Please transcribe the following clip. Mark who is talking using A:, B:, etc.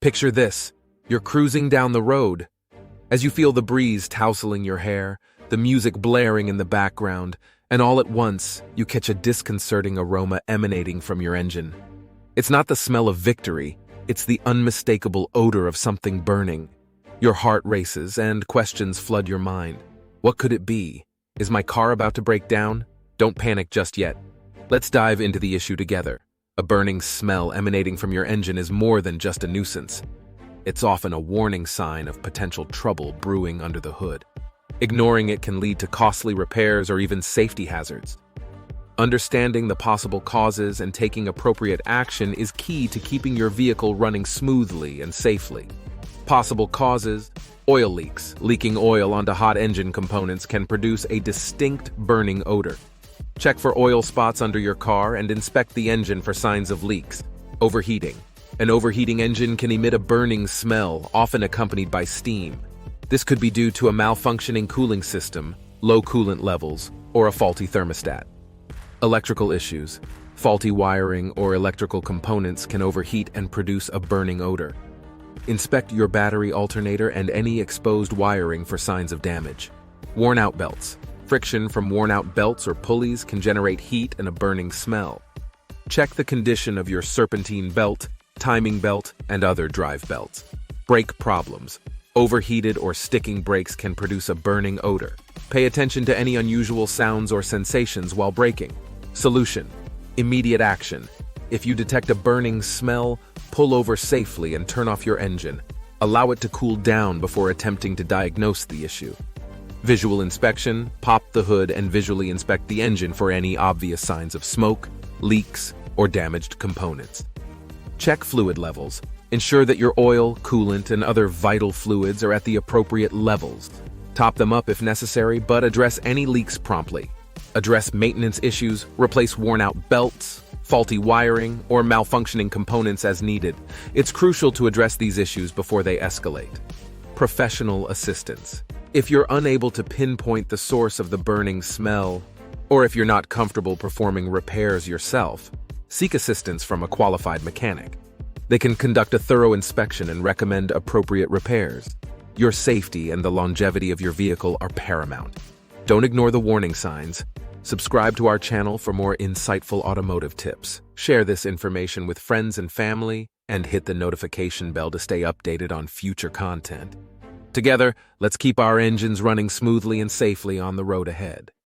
A: Picture this. You're cruising down the road. As you feel the breeze tousling your hair, the music blaring in the background, and all at once, you catch a disconcerting aroma emanating from your engine. It's not the smell of victory, it's the unmistakable odor of something burning. Your heart races and questions flood your mind. What could it be? Is my car about to break down? Don't panic just yet. Let's dive into the issue together. A burning smell emanating from your engine is more than just a nuisance. It's often a warning sign of potential trouble brewing under the hood. Ignoring it can lead to costly repairs or even safety hazards. Understanding the possible causes and taking appropriate action is key to keeping your vehicle running smoothly and safely. Possible causes: oil leaks. Leaking oil onto hot engine components can produce a distinct burning odor. Check for oil spots under your car and inspect the engine for signs of leaks. Overheating. An overheating engine can emit a burning smell, often accompanied by steam. This could be due to a malfunctioning cooling system, low coolant levels, or a faulty thermostat. Electrical issues. Faulty wiring or electrical components can overheat and produce a burning odor. Inspect your battery alternator and any exposed wiring for signs of damage. Worn-out belts. Friction from worn-out belts or pulleys can generate heat and a burning smell. Check the condition of your serpentine belt, timing belt, and other drive belts. Brake problems. Overheated or sticking brakes can produce a burning odor. Pay attention to any unusual sounds or sensations while braking. Solution: immediate action. If you detect a burning smell, pull over safely and turn off your engine. Allow it to cool down before attempting to diagnose the issue. Visual inspection: pop the hood and visually inspect the engine for any obvious signs of smoke, leaks, or damaged components. Check fluid levels. Ensure that your oil, coolant, and other vital fluids are at the appropriate levels. Top them up if necessary, but address any leaks promptly. Address maintenance issues, replace worn-out belts, faulty wiring, or malfunctioning components as needed. It's crucial to address these issues before they escalate. Professional assistance. If you're unable to pinpoint the source of the burning smell, or if you're not comfortable performing repairs yourself, seek assistance from a qualified mechanic. They can conduct a thorough inspection and recommend appropriate repairs. Your safety and the longevity of your vehicle are paramount. Don't ignore the warning signs. Subscribe to our channel for more insightful automotive tips. Share this information with friends and family, and hit the notification bell to stay updated on future content. Together, let's keep our engines running smoothly and safely on the road ahead.